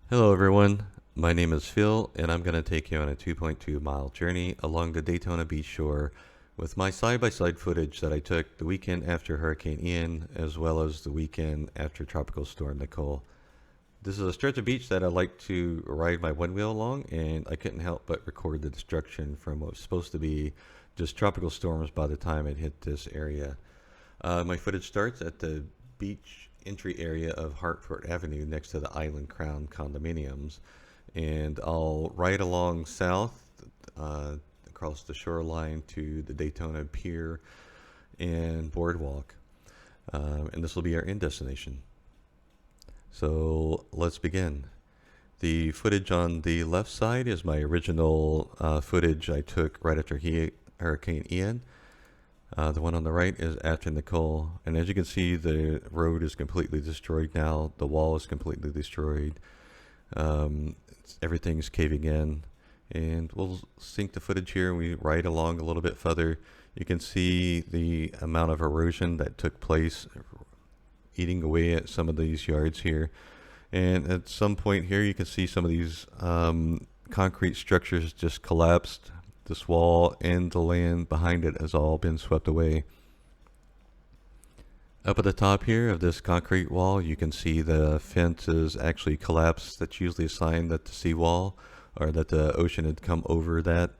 Hello everyone, my name is Phil and I'm going to take you on a 2.2 mile journey along the Daytona Beach shore with my side-by-side footage that I took the weekend after Hurricane Ian as well as the weekend after Tropical Storm Nicole. This is a stretch of beach that I like to ride my one wheel along, and I couldn't help but record the destruction from what was supposed to be just tropical storms by the time it hit this area. My footage starts at the beach entry area of Hartford Avenue next to the Island Crown condominiums, and I'll ride along south across the shoreline to the Daytona Pier and Boardwalk, and this will be our end destination. So let's begin. The footage on the left side is my original footage I took right after Hurricane Ian. The one on the right is after Nicole, and as you can see, the road is completely destroyed now. The wall is completely destroyed. Everything's caving in, and we'll sync the footage here. We ride along a little bit further. You can see the amount of erosion that took place, eating away at some of these yards here. And at some point here, you can see some of these concrete structures just collapsed. This wall and the land behind it has all been swept away. Up at the top here of this concrete wall, you can see the fence is actually collapsed. That's usually a sign that the seawall or that the ocean had come over that.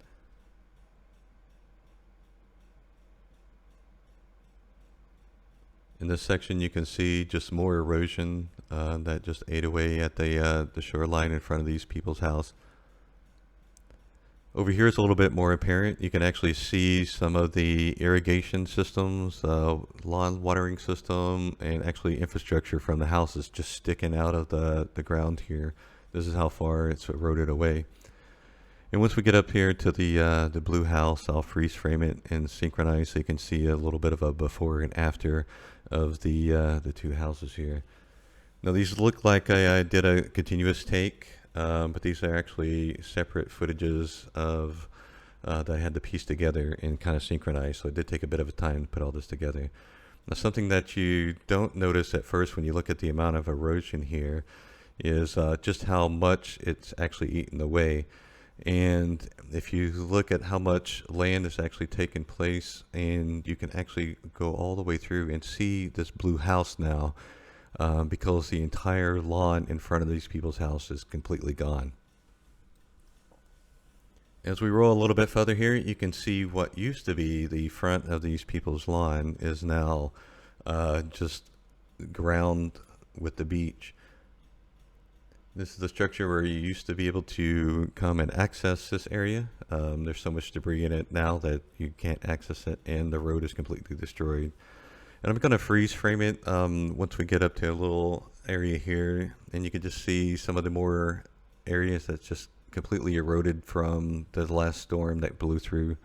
In this section, you can see just more erosion that just ate away at the shoreline in front of these people's house. Over here is a little bit more apparent. You can actually see some of the irrigation systems, lawn watering system, and actually infrastructure from the houses just sticking out of the ground here. This is how far it's eroded away. And once we get up here to the blue house, I'll freeze frame it and synchronize so you can see a little bit of a before and after of the two houses here. Now these look like I did a continuous take. But these are actually separate footages of that I had to piece together and kind of synchronize. So it did take a bit of time to put all this together. Now, something that you don't notice at first when you look at the amount of erosion here is just how much it's actually eaten away. And if you look at how much land is actually taken place, and you can actually go all the way through and see this blue house now. Because the entire lawn in front of these people's house is completely gone. As we roll a little bit further here, you can see what used to be the front of these people's lawn is now just ground with the beach. This is the structure where you used to be able to come and access this area. There's so much debris in it now that you can't access it, and the road is completely destroyed. And I'm going to freeze frame it once we get up to a little area here, and you can just see some of the more areas that's just completely eroded from the last storm that blew through.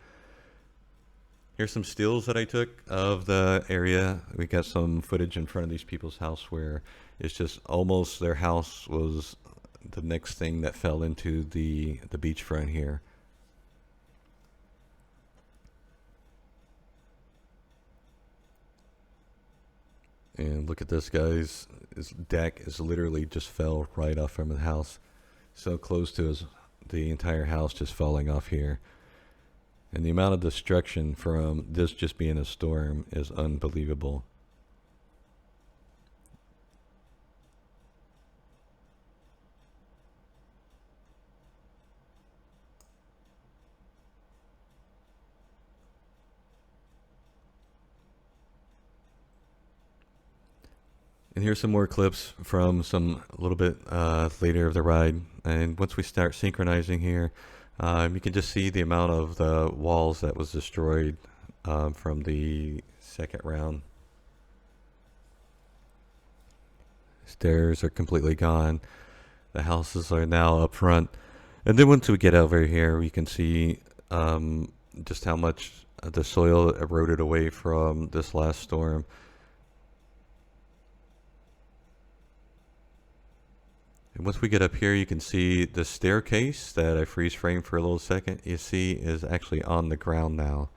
Here's some stills that I took of the area. We got some footage in front of these people's house where it's just almost their house was the next thing that fell into the beachfront here. And look at this, guys. His deck is literally just fell right off from the house. So close to the entire house just falling off here. And the amount of destruction from this just being a storm is unbelievable. And here's some more clips from a little bit later of the ride. And once we start synchronizing here, you can just see the amount of the walls that was destroyed from the second round. Stairs are completely gone. The houses are now up front. And then once we get over here, we can see just how much the soil eroded away from this last storm. And once we get up here, you can see the staircase that I freeze framed for a little second. You see is actually on the ground now.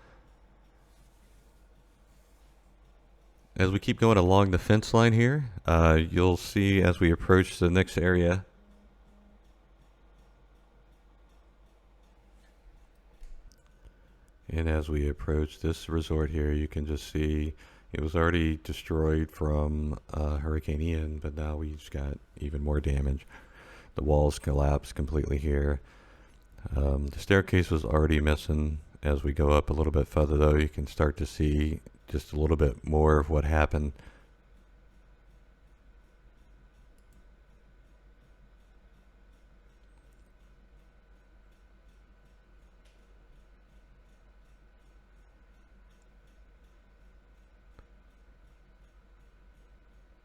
As we keep going along the fence line here, you'll see as we approach the next area And as we approach this resort here, you can just see it was already destroyed from Hurricane Ian, but now we just got even more damage. The walls collapsed completely here. The staircase was already missing. As we go up a little bit further, though, you can start to see just a little bit more of what happened.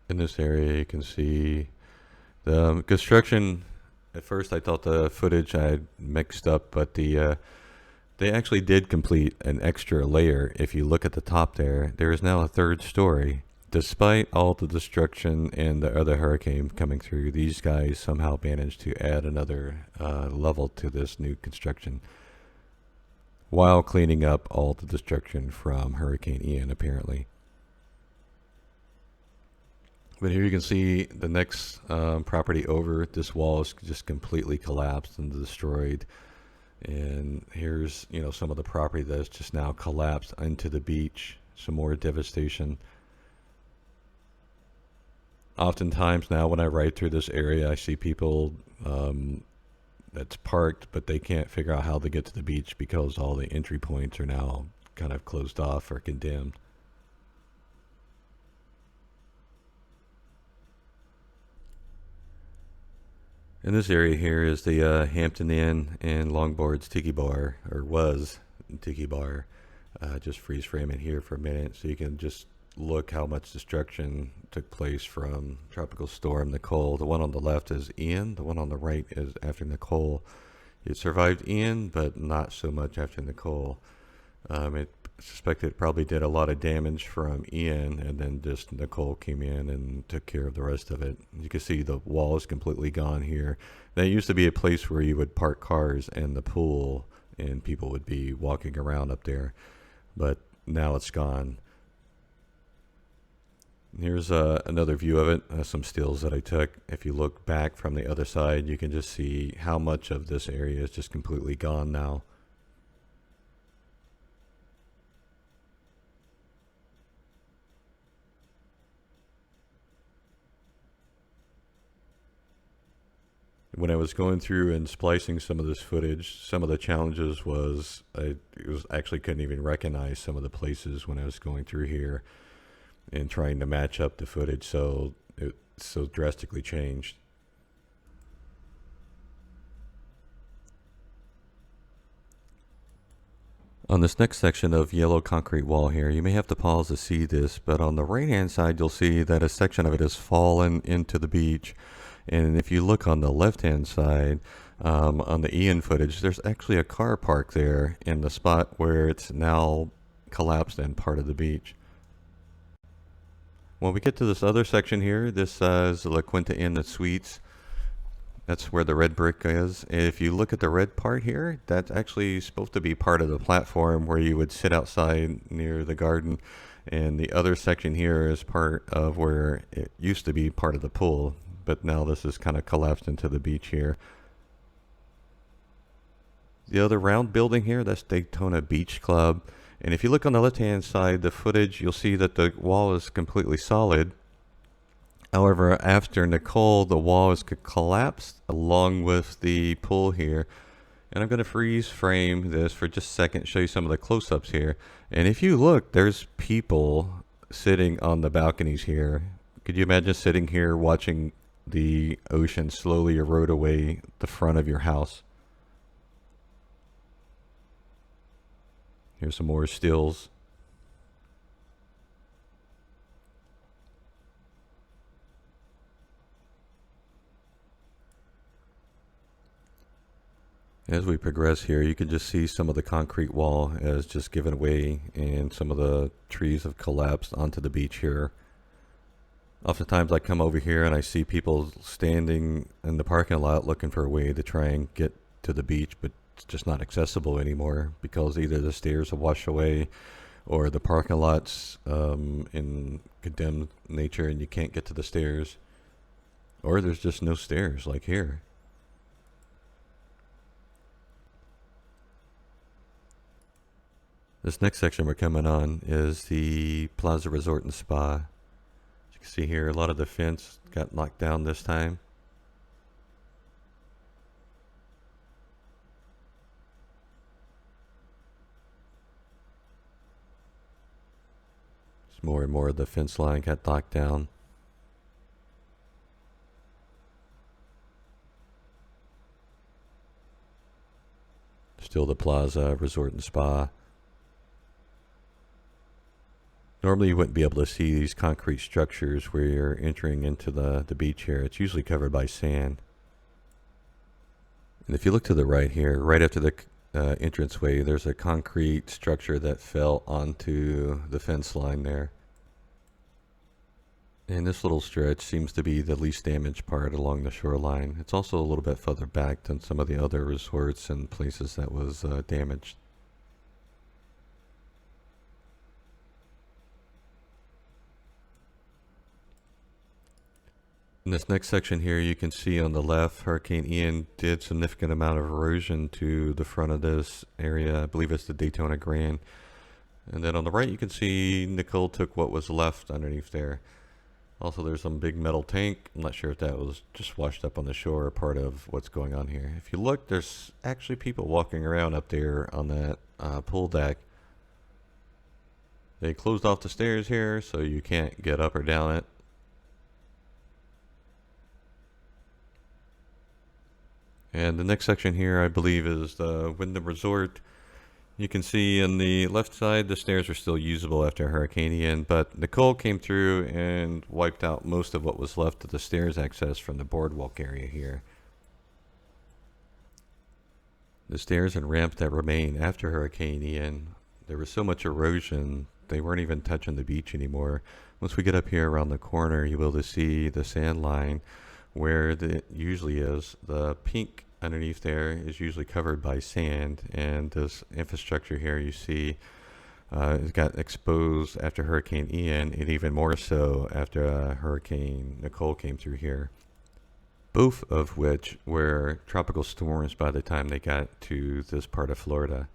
In this area, you can see the construction. At first, I thought the footage I had mixed up, but they actually did complete an extra layer. If you look at the top there is now a third story. Despite all the destruction and the other hurricane coming through, these guys somehow managed to add another level to this new construction while cleaning up all the destruction from Hurricane Ian, apparently. But here you can see the next property over. This wall is just completely collapsed and destroyed. And here's, some of the property that's just now collapsed into the beach. Some more devastation. Oftentimes now when I ride through this area, I see people that's parked, but they can't figure out how to get to the beach because all the entry points are now kind of closed off or condemned. In this area here is the Hampton Inn and Longboard's Tiki Bar, or was Tiki Bar. Just freeze frame it here for a minute so you can just look how much destruction took place from Tropical Storm Nicole. The one on the left is Ian. The one on the right is after Nicole. It survived Ian, but not so much after Nicole. It suspected it probably did a lot of damage from Ian, and then just Nicole came in and took care of the rest of it. You can see the wall is completely gone here. That used to be a place where you would park cars and the pool, and people would be walking around up there, but now it's gone. Here's another view of it, some stills that I took. If you look back from the other side, you can just see how much of this area is just completely gone now. When I was going through and splicing some of this footage, some of the challenges was actually couldn't even recognize some of the places when I was going through here and trying to match up the footage, so it so drastically changed. On this next section of yellow concrete wall here, you may have to pause to see this, but on the right hand side you'll see that a section of it has fallen into the beach. And if you look on the left hand side, on the Ian footage, there's actually a car parked there in the spot where it's now collapsed and part of the beach. When we get to this other section here, this is La Quinta Inn, the Suites. That's where the red brick is. If you look at the red part here, that's actually supposed to be part of the platform where you would sit outside near the garden. And the other section here is part of where it used to be part of the pool, but now this is kind of collapsed into the beach here. The other round building here, that's Daytona Beach Club. And if you look on the left-hand side, the footage, you'll see that the wall is completely solid. However, after Nicole, the wall is collapsed along with the pool here. And I'm going to freeze frame this for just a second, show you some of the close-ups here. And if you look, there's people sitting on the balconies here. Could you imagine sitting here watching the ocean slowly erode away the front of your house? Here's some more stills. As we progress here, you can just see some of the concrete wall has just given way and some of the trees have collapsed onto the beach here. Oftentimes I come over here and I see people standing in the parking lot looking for a way to try and get to the beach, but it's just not accessible anymore because either the stairs have washed away or the parking lot's in condemned nature and you can't get to the stairs, or there's just no stairs like here. This next section we're coming on is the Plaza Resort and Spa. As you can see here, a lot of the fence got knocked down this time. More and more of the fence line got knocked down. Still the Plaza Resort and Spa. Normally you wouldn't be able to see these concrete structures where you're entering into the beach here. It's usually covered by sand. And if you look to the right here, right after the entranceway, there's a concrete structure that fell onto the fence line there. And this little stretch seems to be the least damaged part along the shoreline. It's also a little bit further back than some of the other resorts and places that was damaged. In this next section here, you can see on the left, Hurricane Ian did significant amount of erosion to the front of this area. I believe it's the Daytona Grand. And then on the right, you can see Nicole took what was left underneath there. Also, there's some big metal tank. I'm not sure if that was just washed up on the shore or part of what's going on here. If you look, there's actually people walking around up there on that pool deck. They closed off the stairs here, so you can't get up or down it. And the next section here, I believe, is the Wyndham Resort. You can see on the left side, the stairs are still usable after Hurricane Ian, but Nicole came through and wiped out most of what was left of the stairs access from the boardwalk area here. The stairs and ramp that remain after Hurricane Ian, there was so much erosion, they weren't even touching the beach anymore. Once we get up here around the corner, you'll be able to see the sand line where it usually is. The pink underneath there is usually covered by sand, and this infrastructure here you see it got exposed after Hurricane Ian, and even more so after Hurricane Nicole came through here. Both of which were tropical storms by the time they got to this part of Florida.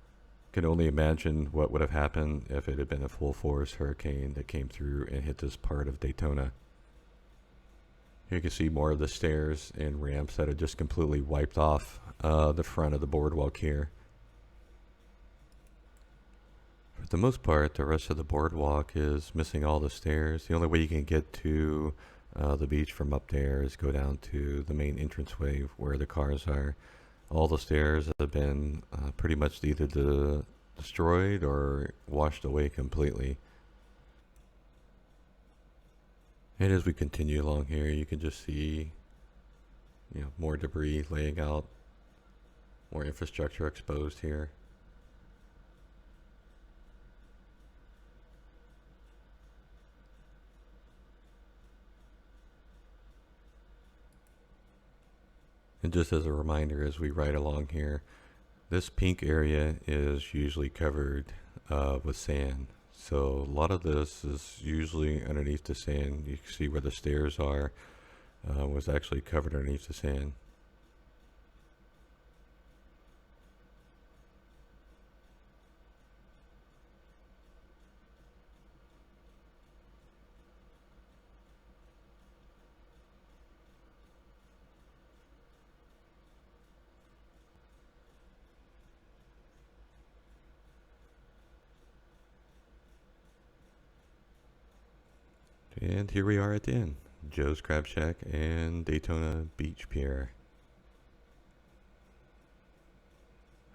Can only imagine what would have happened if it had been a full force hurricane that came through and hit this part of Daytona. You can see more of the stairs and ramps that had just completely wiped off the front of the boardwalk here. For the most part, the rest of the boardwalk is missing all the stairs. The only way you can get to the beach from up there is go down to the main entranceway where the cars are. All the stairs have been pretty much either destroyed or washed away completely. And as we continue along here, you can just see, more debris laying out, more infrastructure exposed here. And just as a reminder, as we ride along here, this pink area is usually covered with sand. So a lot of this is usually underneath the sand. You can see where the stairs are, was actually covered underneath the sand. And here we are at the end. Joe's Crab Shack and Daytona Beach Pier.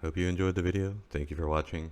Hope you enjoyed the video. Thank you for watching.